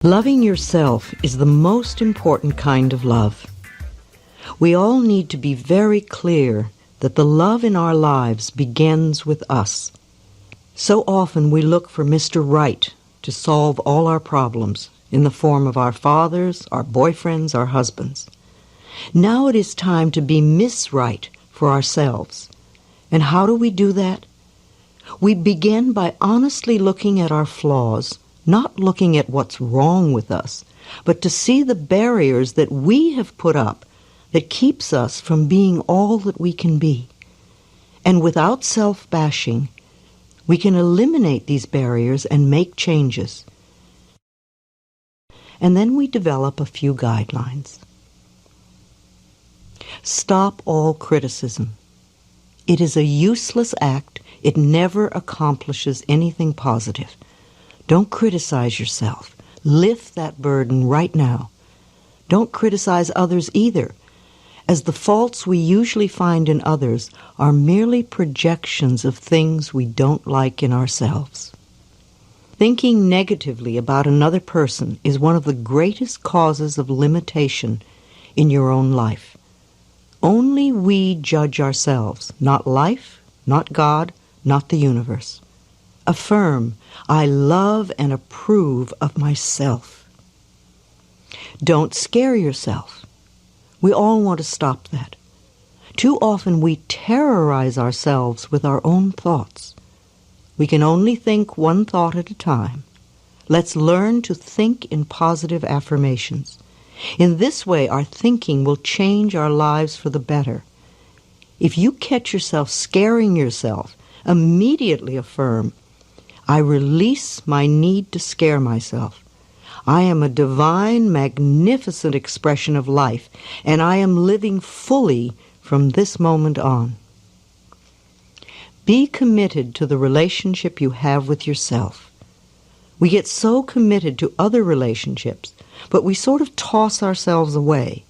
Loving yourself is the most important kind of love. We all need to be very clear that the love in our lives begins with us. So often we look for Mr. Right to solve all our problems in the form of our fathers, our boyfriends, our husbands. Now it is time to be Miss Right for ourselves. And how do we do that? We begin by honestly looking at our flaws, not looking at what's wrong with us, but to see the barriers that we have put up that keeps us from being all that we can be. And without self-bashing, we can eliminate these barriers and make changes. And then we develop a few guidelines. Stop all criticism. It is a useless act. It never accomplishes anything positive. Don't criticize yourself. Lift that burden right now. Don't criticize others either, as the faults we usually find in others are merely projections of things we don't like in ourselves. Thinking negatively about another person is one of the greatest causes of limitation in your own life. Only we judge ourselves, not life, not God, not the universe. Affirm, I love and approve of myself. Don't scare yourself. We all want to stop that. Too often we terrorize ourselves with our own thoughts. We can only think one thought at a time. Let's learn to think in positive affirmations. In this way, our thinking will change our lives for the better. If you catch yourself scaring yourself, immediately affirm, I release my need to scare myself. I am a divine, magnificent expression of life, and I am living fully from this moment on. Be committed to the relationship you have with yourself. We get so committed to other relationships, but we sort of toss ourselves away.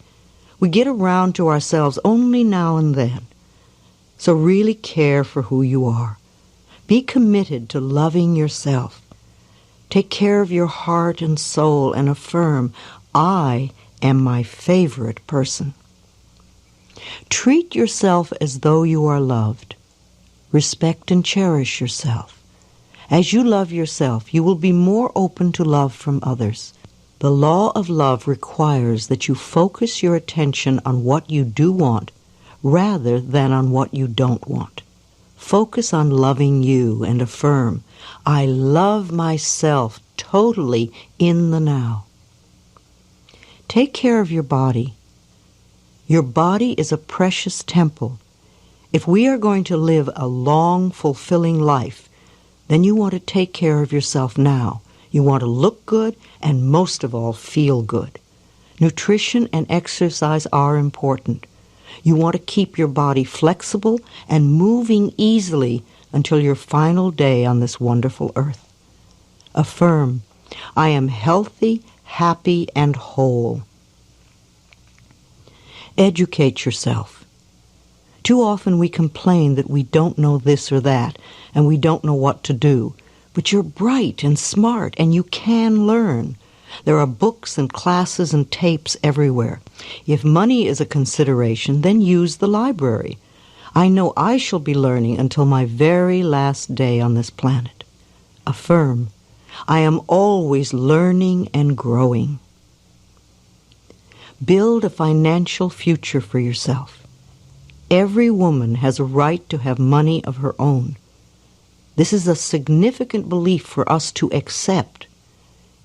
We get around to ourselves only now and then. So really care for who you are. Be committed to loving yourself. Take care of your heart and soul and affirm, I am my favorite person. Treat yourself as though you are loved. Respect and cherish yourself. As you love yourself, you will be more open to love from others. The law of love requires that you focus your attention on what you do want rather than on what you don't want. Focus on loving you and affirm, I love myself totally in the now. Take care of your body. Your body is a precious temple. If we are going to live a long, fulfilling life, then you want to take care of yourself now. You want to look good and most of all feel good. Nutrition and exercise are important. You want to keep your body flexible and moving easily until your final day on this wonderful earth. Affirm, I am healthy, happy, and whole. Educate yourself. Too often we complain that we don't know this or that, and we don't know what to do. But you're bright and smart, and you can learn. There are books and classes and tapes everywhere. If money is a consideration, then use the library. I know I shall be learning until my very last day on this planet. Affirm, I am always learning and growing. Build a financial future for yourself. Every woman has a right to have money of her own. This is a significant belief for us to accept.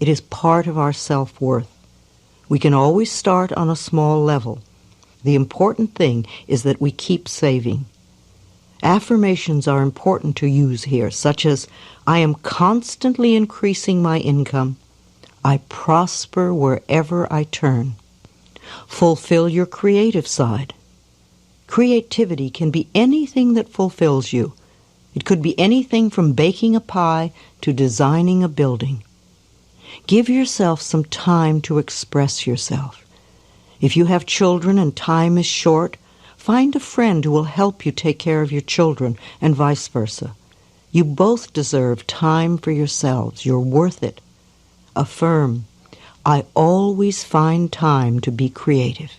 It is part of our self-worth. We can always start on a small level. The important thing is that we keep saving. Affirmations are important to use here, such as, I am constantly increasing my income. I prosper wherever I turn. Fulfill your creative side. Creativity can be anything that fulfills you. It could be anything from baking a pie to designing a building. Give yourself some time to express yourself. If you have children and time is short, find a friend who will help you take care of your children and vice versa. You both deserve time for yourselves. You're worth it. Affirm, I always find time to be creative.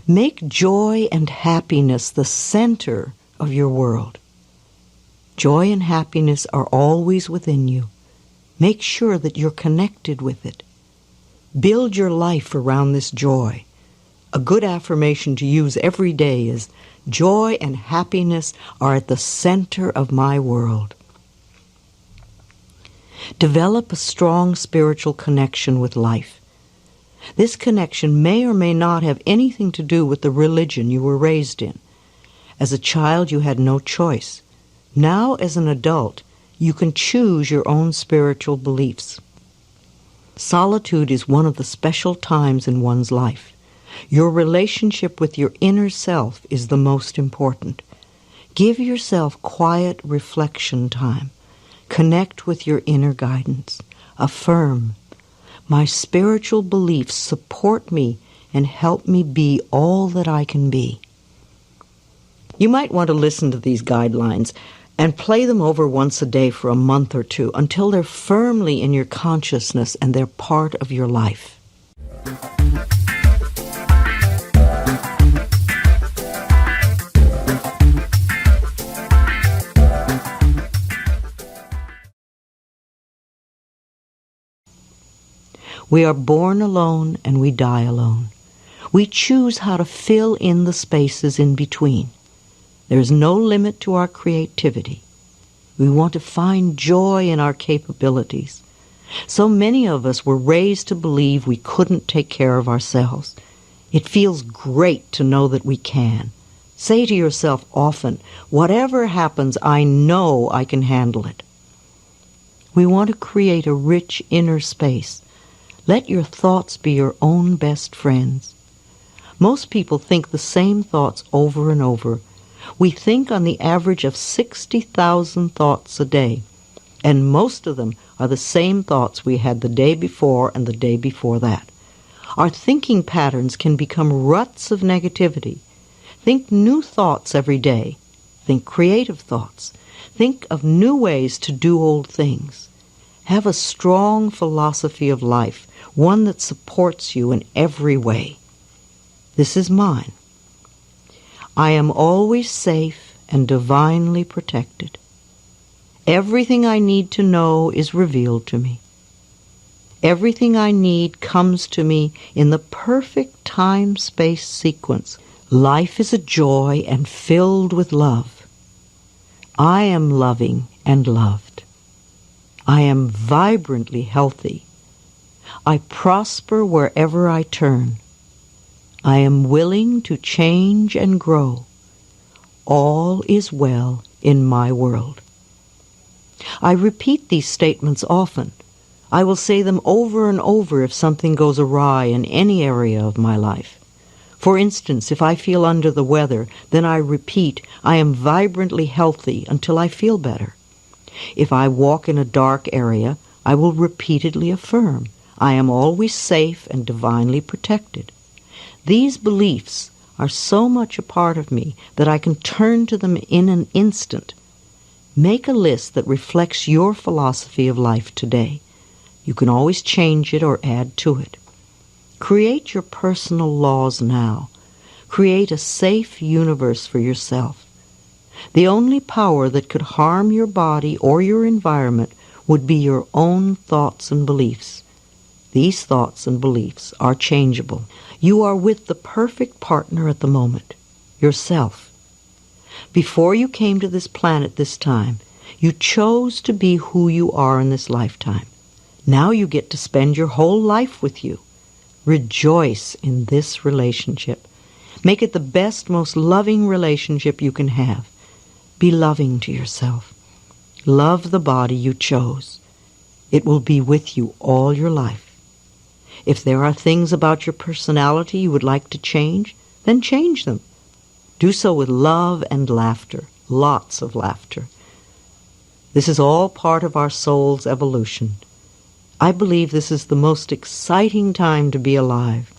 Make joy and happiness the center of your world. Joy and happiness are always within you. Make sure that you're connected with it. Build your life around this joy. A good affirmation to use every day is, joy and happiness are at the center of my world. Develop a strong spiritual connection with life. This connection may or may not have anything to do with the religion you were raised in. As a child, you had no choice. Now, as an adult, you can choose your own spiritual beliefs. Solitude is one of the special times in one's life. Your relationship with your inner self is the most important. Give yourself quiet reflection time. Connect with your inner guidance. Affirm, my spiritual beliefs support me and help me be all that I can be. You might want to listen to these guidelines and play them over once a day for a month or two until they're firmly in your consciousness and they're part of your life. We are born alone and we die alone. We choose how to fill in the spaces in between. There is no limit to our creativity. We want to find joy in our capabilities. So many of us were raised to believe we couldn't take care of ourselves. It feels great to know that we can. Say to yourself often, whatever happens, I know I can handle it. We want to create a rich inner space. Let your thoughts be your own best friends. Most people think the same thoughts over and over. We think on the average of 60,000 thoughts a day, and most of them are the same thoughts we had the day before and the day before that. Our thinking patterns can become ruts of negativity. Think new thoughts every day. Think creative thoughts. Think of new ways to do old things. Have a strong philosophy of life, one that supports you in every way. This is mine. I am always safe and divinely protected. Everything I need to know is revealed to me. Everything I need comes to me in the perfect time-space sequence. Life is a joy and filled with love. I am loving and loved. I am vibrantly healthy. I prosper wherever I turn. I am willing to change and grow. All is well in my world. I repeat these statements often. I will say them over and over if something goes awry in any area of my life. For instance, if I feel under the weather, then I repeat, I am vibrantly healthy until I feel better. If I walk in a dark area, I will repeatedly affirm, I am always safe and divinely protected. These beliefs are so much a part of me that I can turn to them in an instant. Make a list that reflects your philosophy of life today. You can always change it or add to it. Create your personal laws now. Create a safe universe for yourself. The only power that could harm your body or your environment would be your own thoughts and beliefs. These thoughts and beliefs are changeable. You are with the perfect partner at the moment, yourself. Before you came to this planet this time, you chose to be who you are in this lifetime. Now you get to spend your whole life with you. Rejoice in this relationship. Make it the best, most loving relationship you can have. Be loving to yourself. Love the body you chose. It will be with you all your life. If there are things about your personality you would like to change, then change them. Do so with love and laughter, lots of laughter. This is all part of our soul's evolution. I believe this is the most exciting time to be alive.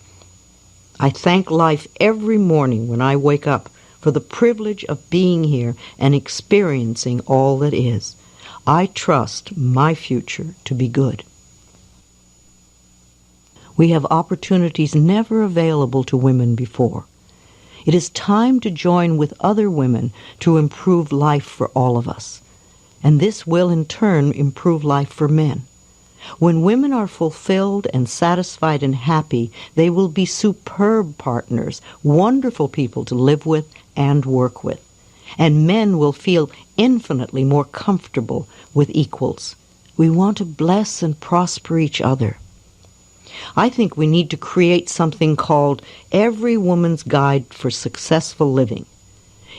I thank life every morning when I wake up for the privilege of being here and experiencing all that is. I trust my future to be good. We have opportunities never available to women before. It is time to join with other women to improve life for all of us. And this will in turn improve life for men. When women are fulfilled and satisfied and happy, they will be superb partners, wonderful people to live with and work with. And men will feel infinitely more comfortable with equals. We want to bless and prosper each other. I think we need to create something called Every Woman's Guide for Successful Living.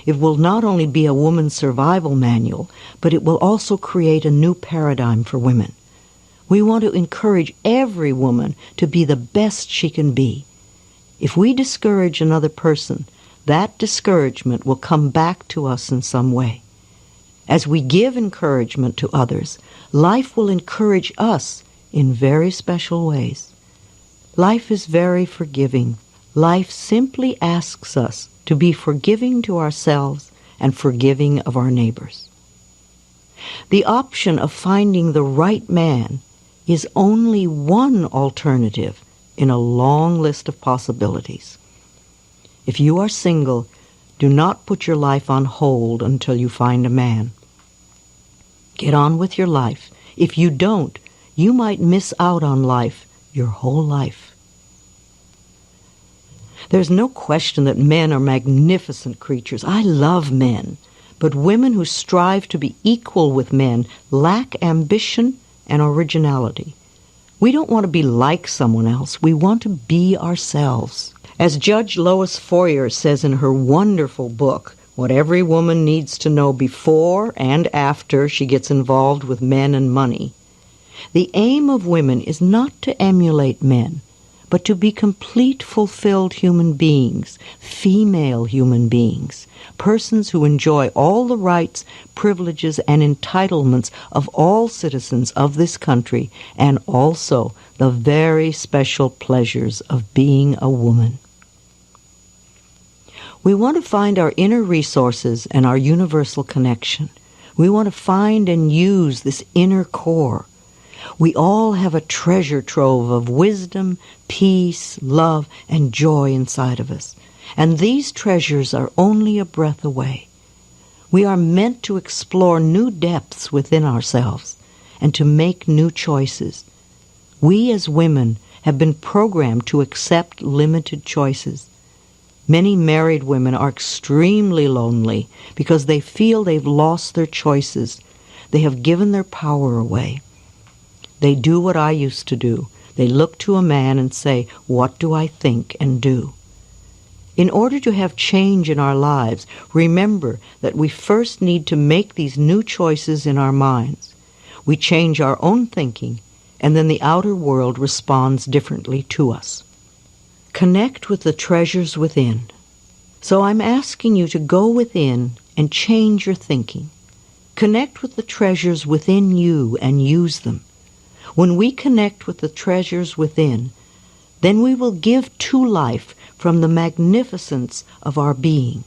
It will not only be a woman's survival manual, but it will also create a new paradigm for women. We want to encourage every woman to be the best she can be. If we discourage another person, that discouragement will come back to us in some way. As we give encouragement to others, life will encourage us in very special ways. Life is very forgiving. Life simply asks us to be forgiving to ourselves and forgiving of our neighbors. The option of finding the right man is only one alternative in a long list of possibilities. If you are single, do not put your life on hold until you find a man. Get on with your life. If you don't, you might miss out on life your whole life. There's no question that men are magnificent creatures. I love men. But women who strive to be equal with men lack ambition and originality. We don't want to be like someone else. We want to be ourselves. As Judge Lois Foyer says in her wonderful book, What Every Woman Needs to Know Before and After She Gets Involved with Men and Money, the aim of women is not to emulate men, but to be complete, fulfilled human beings, female human beings, persons who enjoy all the rights, privileges, and entitlements of all citizens of this country, and also the very special pleasures of being a woman. We want to find our inner resources and our universal connection. We want to find and use this inner core. We all have a treasure trove of wisdom, peace, love, and joy inside of us. And these treasures are only a breath away. We are meant to explore new depths within ourselves and to make new choices. We as women have been programmed to accept limited choices. Many married women are extremely lonely because they feel they've lost their choices. They have given their power away. They do what I used to do. They look to a man and say, "What do I think and do?" In order to have change in our lives, remember that we first need to make these new choices in our minds. We change our own thinking, and then the outer world responds differently to us. Connect with the treasures within. So I'm asking you to go within and change your thinking. Connect with the treasures within you and use them. When we connect with the treasures within, then we will give to life from the magnificence of our being.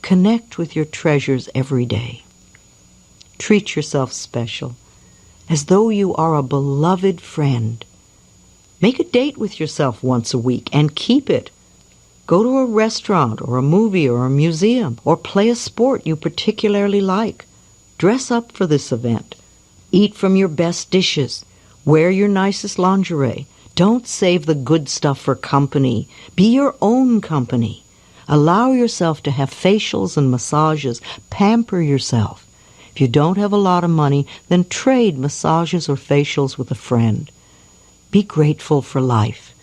Connect with your treasures every day. Treat yourself special, as though you are a beloved friend. Make a date with yourself once a week and keep it. Go to a restaurant or a movie or a museum or play a sport you particularly like. Dress up for this event. Eat from your best dishes. Wear your nicest lingerie. Don't save the good stuff for company. Be your own company. Allow yourself to have facials and massages. Pamper yourself. If you don't have a lot of money, then trade massages or facials with a friend. Be grateful for life.